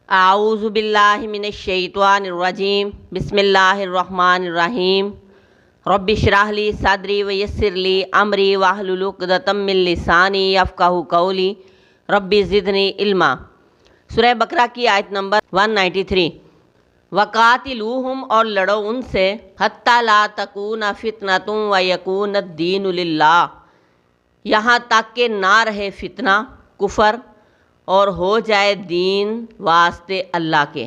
اعوذ باللہ من الشیطان الرجیم بسم اللہ الرحمن الرحیم رب اشرح لی صدری ویسر لی امری واحلل عقدۃ من لسانی یفقہوا قولی رب زدنی علما۔ سورہ بقرہ کی آیت نمبر 193۔ وقاتلوہم، اور لڑو ان سے، حتی لا تکون فتنۃ ویکون الدین للہ، یہاں تک کہ نہ رہے فتنہ، کفر، اور ہو جائے دین واسطے اللہ کے۔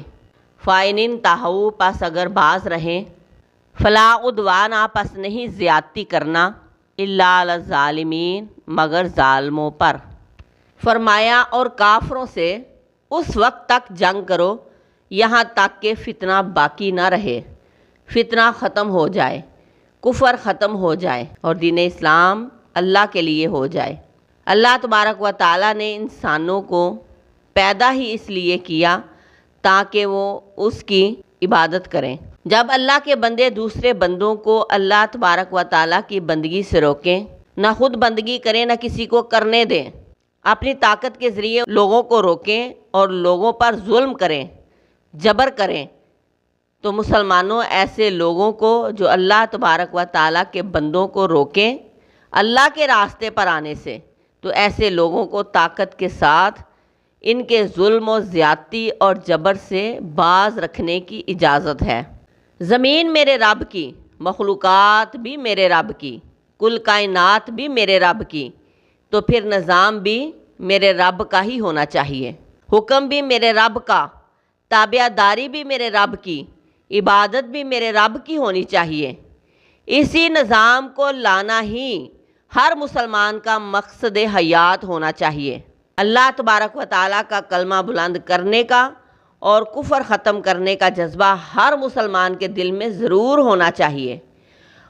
فَإِنِ انْتَهَوْا، پس اگر باز رہیں، فَلَا عُدْوَانَ، پس نہیں زیادتی کرنا، إِلَّا عَلَى الظَّالِمِينَ، مگر ظالموں پر۔ فرمایا اور کافروں سے اس وقت تک جنگ کرو یہاں تک کہ فتنہ باقی نہ رہے، فتنہ ختم ہو جائے، کفر ختم ہو جائے اور دین اسلام اللہ کے لیے ہو جائے۔ اللہ تبارک و تعالیٰ نے انسانوں کو پیدا ہی اس لیے کیا تاکہ وہ اس کی عبادت کریں۔ جب اللہ کے بندے دوسرے بندوں کو اللہ تبارک و تعالیٰ کی بندگی سے روکیں، نہ خود بندگی کریں نہ کسی کو کرنے دیں، اپنی طاقت کے ذریعے لوگوں کو روکیں اور لوگوں پر ظلم کریں، جبر کریں، تو مسلمانوں ایسے لوگوں کو جو اللہ تبارک و تعالیٰ کے بندوں کو روکیں اللہ کے راستے پر آنے سے، تو ایسے لوگوں کو طاقت کے ساتھ ان کے ظلم و زیادتی اور جبر سے باز رکھنے کی اجازت ہے۔ زمین میرے رب کی، مخلوقات بھی میرے رب کی، کل کائنات بھی میرے رب کی، تو پھر نظام بھی میرے رب کا ہی ہونا چاہیے، حکم بھی میرے رب کا، تابع داری بھی میرے رب کی، عبادت بھی میرے رب کی ہونی چاہیے۔ اسی نظام کو لانا ہی ہر مسلمان کا مقصد حیات ہونا چاہیے۔ اللہ تبارک و تعالیٰ کا کلمہ بلند کرنے کا اور کفر ختم کرنے کا جذبہ ہر مسلمان کے دل میں ضرور ہونا چاہیے،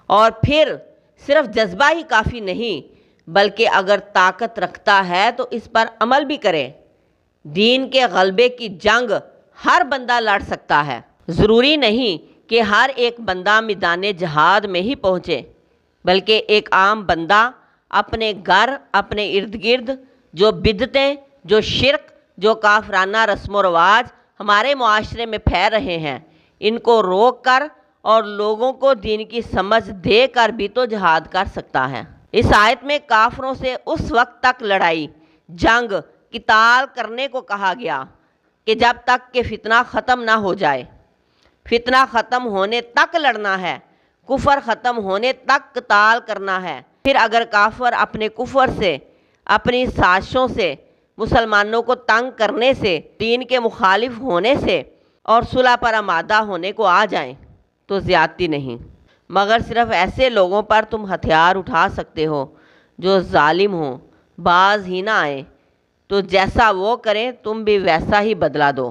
اور پھر صرف جذبہ ہی کافی نہیں بلکہ اگر طاقت رکھتا ہے تو اس پر عمل بھی کرے۔ دین کے غلبے کی جنگ ہر بندہ لڑ سکتا ہے، ضروری نہیں کہ ہر ایک بندہ میدان جہاد میں ہی پہنچے، بلکہ ایک عام بندہ اپنے گھر، اپنے ارد گرد جو بدعتیں، جو شرک، جو کافرانہ رسم و رواج ہمارے معاشرے میں پھیل رہے ہیں، ان کو روک کر اور لوگوں کو دین کی سمجھ دے کر بھی تو جہاد کر سکتا ہے۔ اس آیت میں کافروں سے اس وقت تک لڑائی، جنگ، قتال کرنے کو کہا گیا کہ جب تک کہ فتنہ ختم نہ ہو جائے۔ فتنہ ختم ہونے تک لڑنا ہے، کفر ختم ہونے تک قتال کرنا ہے۔ پھر اگر کافر اپنے کفر سے، اپنی سازشوں سے، مسلمانوں کو تنگ کرنے سے، دین کے مخالف ہونے سے اور صلح پر آمادہ ہونے کو آ جائیں تو زیادتی نہیں، مگر صرف ایسے لوگوں پر تم ہتھیار اٹھا سکتے ہو جو ظالم ہوں، باز ہی نہ آئیں، تو جیسا وہ کریں تم بھی ویسا ہی بدلہ دو۔